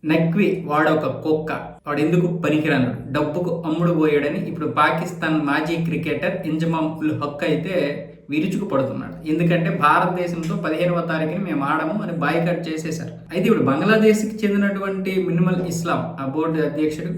నక్వి వాడొక కుక్క, వాడు ఎందుకు పనికిరాను, డబ్బుకు అమ్ముడు పోయాడని ఇప్పుడు పాకిస్తాన్ మాజీ క్రికెటర్ ఇంజమామ్ ఉల్ హక్ అయితే విరుచుకు పడుతున్నాడు. ఎందుకంటే భారతదేశంతో 15వ తారీఖుని మేము ఆడము అని బాయ్కాట్ చేసేశారు. అయితే ఇప్పుడు బంగ్లాదేశ్కి చెందినటువంటి మినిమల్ ఇస్లాం ఆ బోర్డు అధ్యక్షుడు,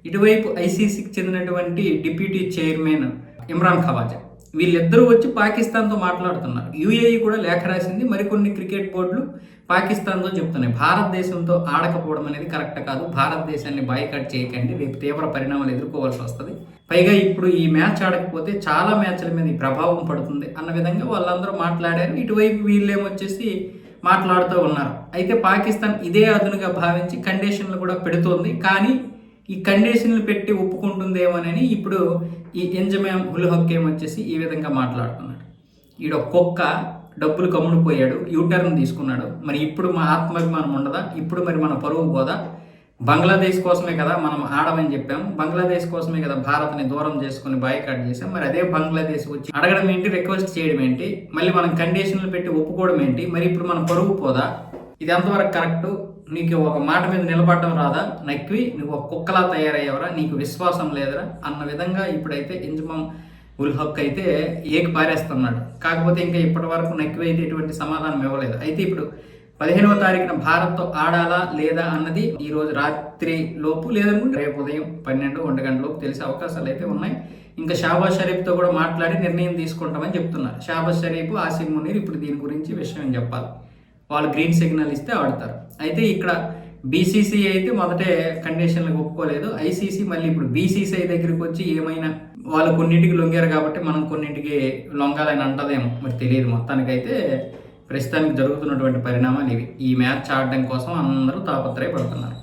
ఇటువైపు ఐసీసీకి చెందినటువంటి డిప్యూటీ చైర్మన్ ఇమ్రాన్ ఖవాజా, వీళ్ళిద్దరూ వచ్చి పాకిస్తాన్తో మాట్లాడుతున్నారు. యూఏఈ కూడా లేఖ రాసింది. మరికొన్ని క్రికెట్ బోర్డులు పాకిస్తాన్తో చెప్తున్నాయి భారతదేశంతో ఆడకపోవడం అనేది కరెక్ట్ కాదు, భారతదేశాన్ని బాయ్కాట్ చేయకండి, రేపు తీవ్ర పరిణామాలు ఎదుర్కోవాల్సి వస్తుంది, పైగా ఇప్పుడు ఈ మ్యాచ్ ఆడకపోతే చాలా మ్యాచ్ల మీద ఈ ప్రభావం పడుతుంది అన్న విధంగా వాళ్ళందరూ మాట్లాడారు. ఇటువైపు వీళ్ళేమొచ్చేసి మాట్లాడుతూ ఉన్నారు. అయితే పాకిస్తాన్ ఇదే అదునుగా భావించి కండిషన్లు కూడా పెడుతోంది. కానీ ఈ కండిషన్లు పెట్టి ఒప్పుకుంటుందేమోనని ఇప్పుడు ఈ ఇంజమామ్ ఉల్ హక్ ఏమొచ్చేసి ఈ విధంగా మాట్లాడుతున్నాడు. ఈడ కుక్క డబ్బులు కమ్ముడిపోయాడు, యూటర్న్ తీసుకున్నాడు, మరి ఇప్పుడు మా ఆత్మాభిమానం ఉండదా, ఇప్పుడు మరి మన పరువు పోదా, బంగ్లాదేశ్ కోసమే కదా మనం ఆడమని చెప్పాము, బంగ్లాదేశ్ కోసమే కదా భారత్ని దూరం చేసుకుని బాయ్కాట్ చేసాం, మరి అదే బంగ్లాదేశ్ వచ్చి అడగడం ఏంటి, రిక్వెస్ట్ చేయడం ఏంటి, మళ్ళీ మనం కండిషన్లు పెట్టి ఒప్పుకోవడం ఏంటి, మరి ఇప్పుడు మన పరువు పోదా, ఇది ఎంతవరకు కరెక్టు, నీకు ఒక మాట మీద నిలబడడం రాదా, నక్వి నువ్వు ఒక కుక్కలా తయారయ్యావరా, నీకు విశ్వాసం లేదురా అన్న విధంగా ఇప్పుడైతే ఇంజమామ్ ఉల్ హక్ అయితే ఏకి పారేస్తున్నాడు. కాకపోతే ఇంకా ఇప్పటి వరకు నక్వి అయితే ఎటువంటి సమాధానం ఇవ్వలేదు. అయితే ఇప్పుడు 15వ తారీఖున భారత్తో ఆడాలా లేదా అన్నది ఈ రోజు రాత్రి లోపు, లేదనుకుంటే రేపు ఉదయం 12-1 గంటల లోపు తెలిసే అవకాశాలు అయితే ఉన్నాయి. ఇంకా షాబాజ్ షరీఫ్తో కూడా మాట్లాడి నిర్ణయం తీసుకుంటామని చెప్తున్నారు. షాబాజ్ షరీఫ్, ఆసిమ్ మునీర్ ఇప్పుడు దీని గురించి విషయం చెప్పాలి. వాళ్ళు గ్రీన్ సిగ్నల్ ఇస్తే ఆడతారు. అయితే ఇక్కడ బీసీసీ అయితే మొదటే కండిషన్లకు ఒప్పుకోలేదు. ఐసీసీ మళ్ళీ ఇప్పుడు బీసీసీ దగ్గరికి వచ్చి ఏమైనా వాళ్ళు కొన్నింటికి లొంగారు కాబట్టి మనం కొన్నింటికి లొంగాలని అంటదేమో మరి తెలియదు. మొత్తానికైతే ప్రస్తుతానికి జరుగుతున్నటువంటి పరిణామాలు ఇవి. ఈ మ్యాచ్ ఆడడం కోసం అందరూ తాపత్రయపడుతున్నారు.